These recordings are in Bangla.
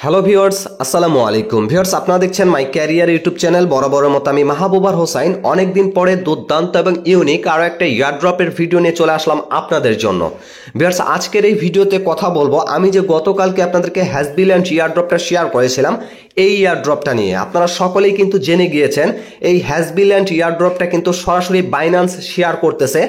হ্যালো ভিউয়ার্স, আসসালামু আলাইকুম। ভিউয়ার্স, আপনারা দেখছেন মাই ক্যারিয়ার ইউটিউব চ্যানেল। বরাবরের মতো আমি মাহবুবার হোসাইন অনেকদিন পরে দুর্দান্ত এবং ইউনিক আরও একটা ইয়ারড্রপের ভিডিও নিয়ে চলে আসলাম আপনাদের জন্য। ভিউয়ার্স, আজকের এই ভিডিওতে কথা বলবো আমি যে গতকালকে আপনাদেরকে হ্যাজবিল্যান্ড ইয়ারড্রপটা শেয়ার করেছিলাম এই ইয়ারড্রপটা নিয়ে। আপনারা সকলেই কিন্তু জেনে গিয়েছেন এই হ্যাজবিল্যান্ড ইয়ারড্রপটা কিন্তু সরাসরি বাইন্যান্স শেয়ার করতেছে,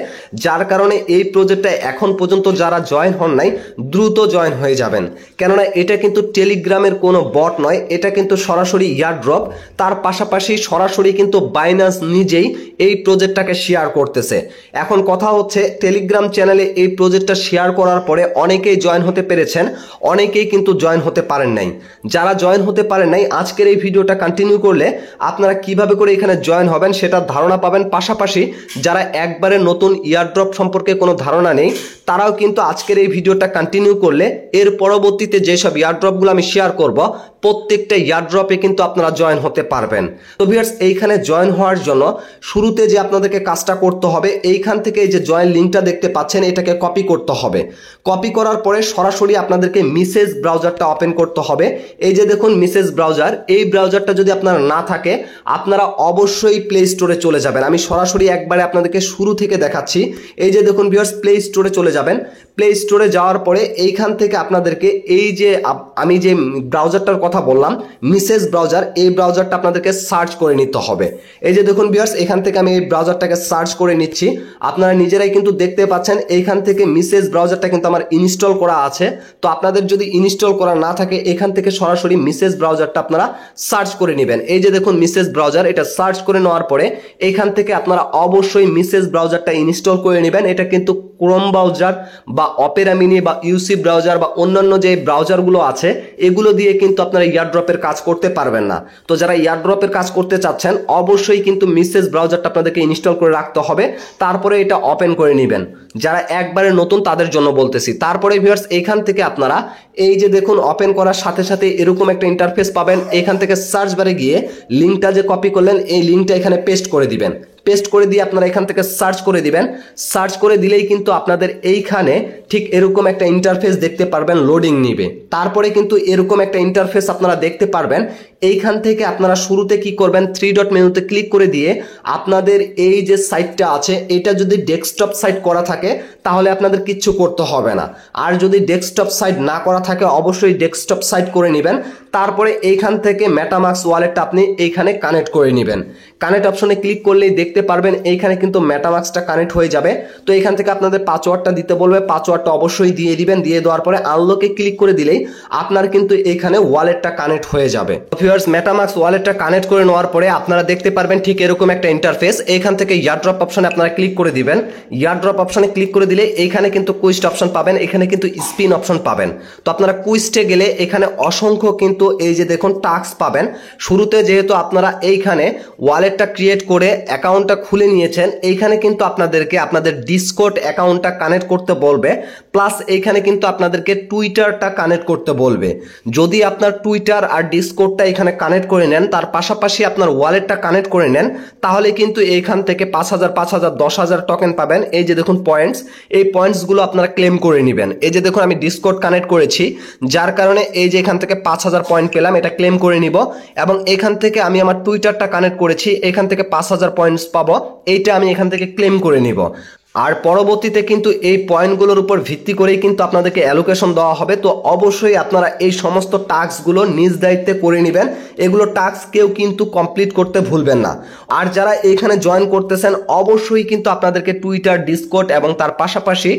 যার কারণে এই প্রজেক্টটা এখন পর্যন্ত যারা জয়েন হন নাই দ্রুত জয়েন হয়ে যাবেন, কেননা এটা কিন্তু টেলিগ্রামের কোনো বট নয়, এটা কিন্তু সরাসরি ইয়ারড্রপ। তার পাশাপাশি সরাসরি কিন্তু বাইন্যান্স নিজেই এই প্রজেক্টটাকে শেয়ার করতেছে। এখন কথা হচ্ছে, টেলিগ্রাম চ্যানেলে এই প্রজেক্টটা শেয়ার করার পরে অনেকেই জয়েন হতে পেরেছেন, অনেকেই কিন্তু জয়েন হতে পারেন নাই। যারা জয়েন হতে পারেন নাই, আজকের এই ভিডিওটা কন্টিনিউ করলে আপনারা কিভাবে করে এখানে জয়েন হবেন সেটার ধারণা পাবেন। পাশাপাশি যারা একবারে নতুন ইয়ারড্রপ সম্পর্কে কোনো ধারণা নেই, তারাও কিন্তু আজকের এই ভিডিওটা কন্টিনিউ করলে এর পরবর্তীতে যেসব ইয়ারড্রপগুলো আমি শেয়ার করব প্রত্যেকটা ইয়ারড্রপে কিন্তু আপনারা জয়েন হতে পারবেন। তো ভিউয়ার্স, এইখানে জয়েন হওয়ার জন্য শুরুতে যে আপনাদেরকে কাজটা করতে হবে, এইখান থেকে এই যে জয়েন লিঙ্কটা দেখতে পাচ্ছেন এটাকে কপি করতে হবে। কপি করার পরে সরাসরি আপনাদেরকে মেসেজ ব্রাউজারটা ওপেন করতে হবে। এই যে দেখুন মেসেজ ব্রাউজার, এই ব্রাউজারটা যদি আপনার না থাকে আপনারা অবশ্যই প্লে স্টোরে চলে যাবেন। আমি সরাসরি একবারে আপনাদেরকে শুরু থেকে দেখাচ্ছি। এই যে দেখুন ভিউয়ার্স, প্লে স্টোরে চলে যাবেন। প্লে স্টোরে যাওয়ার পরে এইখান থেকে আপনাদেরকে এই যে আমি যে ব্রাউজারটার কথা বললাম মেসেজ ব্রাউজার, এই ব্রাউজারটা আপনাদেরকে সার্চ করে নিতে হবে। এই যে দেখুন ভিউয়ার্স, এখান থেকে আমি এই ব্রাউজারটাকে সার্চ করে নিচ্ছি। আপনারা নিজেরাই কিন্তু দেখতে পাচ্ছেন এইখান থেকে মেসেজ ব্রাউজারটা কিন্তু আমার ইনস্টল করা আছে। তো আপনাদের যদি ইনস্টল করা না থাকে এখান থেকে সরাসরি মেসেজ ব্রাউজারটা আপনারা সার্চ করে নেবেন। এই যে দেখুন মেসেজ ব্রাউজার, এটা সার্চ করে নেওয়ার পরে এইখান থেকে আপনারা অবশ্যই মেসেজ ব্রাউজারটা ইনস্টল করে নেবেন। এটা কিন্তু ক্রোম ব্রাউজার বা অপেরা মিনি বা ইউসি ব্রাউজার বা অন্যান্য যে ব্রাউজারগুলো আছে এগুলো দিয়ে কিন্তু আপনারা ইয়ারড্রপের কাজ করতে পারবেন না। তো যারা ইয়ারড্রপের কাজ করতে চাচ্ছেন অবশ্যই কিন্তু মেসেজ ব্রাউজারটা আপনাদেরকে ইনস্টল করে রাখতে হবে, তারপরে এটা ওপেন করে নেবেন। যারা একবারে নতুন তাদের জন্য বলতেছি। তারপরে ভিউয়ার্স, এইখান থেকে আপনারা এই যে দেখুন ওপেন করার সাথে সাথে এরকম একটা ইন্টারফেস পাবেন। এখান থেকে সার্চ বারে গিয়ে লিঙ্কটা যে কপি করলেন এই লিঙ্কটা এখানে পেস্ট করে দিবেন। পেস্ট করে দিয়ে আপনারা এখান থেকে সার্চ করে দিবেন। সার্চ করে দিলেই কিন্তু আপনাদের এইখানে ঠিক এরকম একটা ইন্টারফেস দেখতে পারবেন, লোডিং নিবে। তারপরে কিন্তু এরকম একটা ইন্টারফেস আপনারা দেখতে পারবেন। এইখান থেকে আপনারা শুরুতে কি করবেন, 3 ডট মেনুতে ক্লিক করে দিয়ে আপনাদের এই যে সাইটটা আছে এটা যদি ডেস্কটপ সাইট করা থাকে তাহলে আপনাদের কিচ্ছু করতে হবে না। আর যদি ডেস্কটপ সাইট না করা থাকে অবশ্যই ডেস্কটপ সাইট করে নেবেন। তারপরে এইখান থেকে মেটামাস্ক ওয়ালেটটা আপনি এইখানে কানেক্ট করে নেবেন। কানেক্ট অপশনে ক্লিক করলেই দেখতে পারবেন এইখানে কিন্তু মেটামাস্কটা কানেক্ট হয়ে যাবে। তো এইখান থেকে আপনাদের পাসওয়ার্ডটা দিতে বলবে, পাসওয়ার্ডটা অবশ্যই দিয়ে দিবেন। দিয়ে দেওয়ার পরে আনলকে ক্লিক করে দিলেই আপনার কিন্তু এইখানে ওয়ালেটটা কানেক্ট হয়ে যাবে। ভিউয়ার্স, মেটামাস্ক ওয়ালেটটা কানেক্ট করে নেওয়ার পরে আপনারা দেখতে পারবেন ঠিক এরকম একটা ইন্টারফেস। এইখান থেকে ইয়ারড্রপ অপশনে আপনারা ক্লিক করে দিবেন। ইয়ারড্রপ অপশনে ক্লিক করে দিলে এইখানে কিন্তু কুইস্ট অপশন পাবেন, এখানে কিন্তু স্পিন অপশন পাবেন। তো আপনারা কুইস্টে গেলে এখানে অসংখ্য কিন্তু এই যে দেখুন টাস্ক পাবেন। শুরুতে যেহেতু আপনারা এইখানে ওয়ালেটটা ক্রিয়েট করে অ্যাকাউন্টটা খুলে নিয়েছেন, এইখানে কিন্তু আপনাদেরকে আপনাদের ডিসকর্ড অ্যাকাউন্টটা কানেক্ট করতে বলবে, প্লাস এইখানে কিন্তু আপনাদেরকে টুইটারটা কানেক্ট করতে বলবে। যদি আপনার টুইটার আর ডিসকর্ডটা এখানে কানেক্ট করে নেন, তার পাশাপাশি আপনার ওয়ালেটটা কানেক্ট করে নেন, তাহলে কিন্তু এইখান থেকে 5,000 5,000 10,000 টোকেন পাবেন। এই যে দেখুন পয়েন্টস, এই পয়েন্টসগুলো আপনারা ক্লেম করে নেবেন। এই যে দেখুন আমি ডিসকর্ড কানেক্ট করেছি, যার কারণে এই যে এখান থেকে 5,000 পয়েন্ট পেলাম, এটা ক্লেম করে নিব। এবং এখান থেকে আমি আমার টুইটারটা কানেক্ট করেছি, এখান থেকে 5,000 পয়েন্টস পাবো, এইটা আমি এখান থেকে ক্লেম করে নিব। আর পরবর্তীতে কিন্তু এই পয়েন্টগুলোর উপর ভিত্তি করেই কিন্তু আপনাদেরকে অ্যালোকেশন দেওয়া হবে। তো অবশ্যই আপনারা এই সমস্ত টাস্কগুলো নিজ দায়িত্বে করে নেবেন। এগুলো টাস্ক কেউ কিন্তু কমপ্লিট করতে ভুলবেন না। আর যারা এইখানে জয়েন করতেছেন অবশ্যই কিন্তু আপনাদেরকে টুইটার, ডিসকর্ড এবং তার পাশাপাশি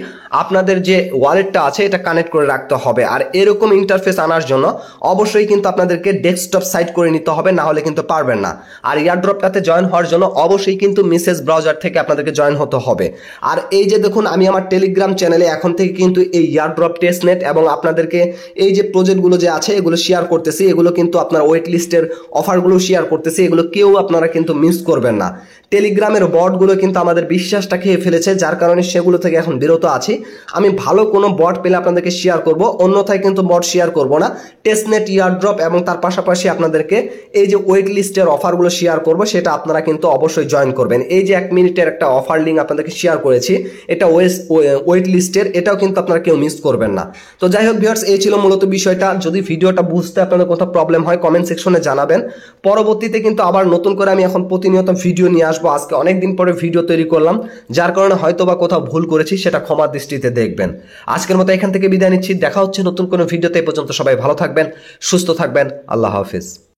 আপনাদের যে ওয়ালেটটা আছে এটা কানেক্ট করে রাখতে হবে। আর এরকম ইন্টারফেস আনার জন্য অবশ্যই কিন্তু আপনাদেরকে ডেস্কটপ সাইট করে নিতে হবে, না হলে কিন্তু পারবেন না। আর ইয়ারড্রপটাতে জয়েন হওয়ার জন্য অবশ্যই কিন্তু মেসেজ ব্রাউজার থেকে আপনাদেরকে জয়েন হতে হবে। আর এই যে দেখুন আমি আমার টেলিগ্রাম চ্যানেলে এখন থেকে কিন্তু এই ইয়ারড্রপ টেস্টনেট এবং আপনাদেরকে এই যে প্রজেক্টগুলো যে আছে এগুলো শেয়ার করতেছি। এগুলো কিন্তু আপনার ওয়েট লিস্টের অফারগুলো শেয়ার করতেছি, এগুলো কেউ আপনারা কিন্তু মিস করবেন না। টেলিগ্রামের বটগুলো কিন্তু আমাদের বিশ্বাসটা খেয়ে ফেলেছে, যার কারণে সেগুলো থেকে এখন বিরত আছি। আমি ভালো কোনো বট পেলে আপনাদেরকে শেয়ার করব, অন্যথায় কিন্তু বট শেয়ার করব না। টেস্টনেট, ইয়ারড্রপ এবং তার পাশাপাশি আপনাদেরকে এই যে ওয়েট লিস্টের অফারগুলো শেয়ার করব, সেটা আপনারা কিন্তু অবশ্যই জয়েন করবেন। এই যে 1 মিনিটের একটা অফার লিঙ্ক আপনাদেরকে শেয়ার করেছি, এটা ওয়েট লিস্টের, এটাও কিন্তু আপনারা কেউ মিস করবেন না। তো যাই হোক ভিউয়ার্স, এই ছিল মূলত বিষয়টা। যদি ভিডিওটা বুঝতে আপনাদের কোথাও প্রবলেম হয় কমেন্ট সেকশনে জানাবেন। পরবর্তীতে কিন্তু আবার নতুন করে আমি এখন প্রতিনিয়ত ভিডিও নিয়ে আসবো। আজকে অনেকদিন পরে ভিডিও তৈরি করলাম, যার কারণে হয়তো বা কোথাও ভুল করেছি, সেটা ক্ষমা দৃষ্টিতে দেখবেন। আজকের মতো এখান থেকে বিদায় নিচ্ছি, দেখা হচ্ছে নতুন কোনো ভিডিওতে। এই পর্যন্ত সবাই ভালো থাকবেন, সুস্থ থাকবেন, আল্লাহ হাফিজ।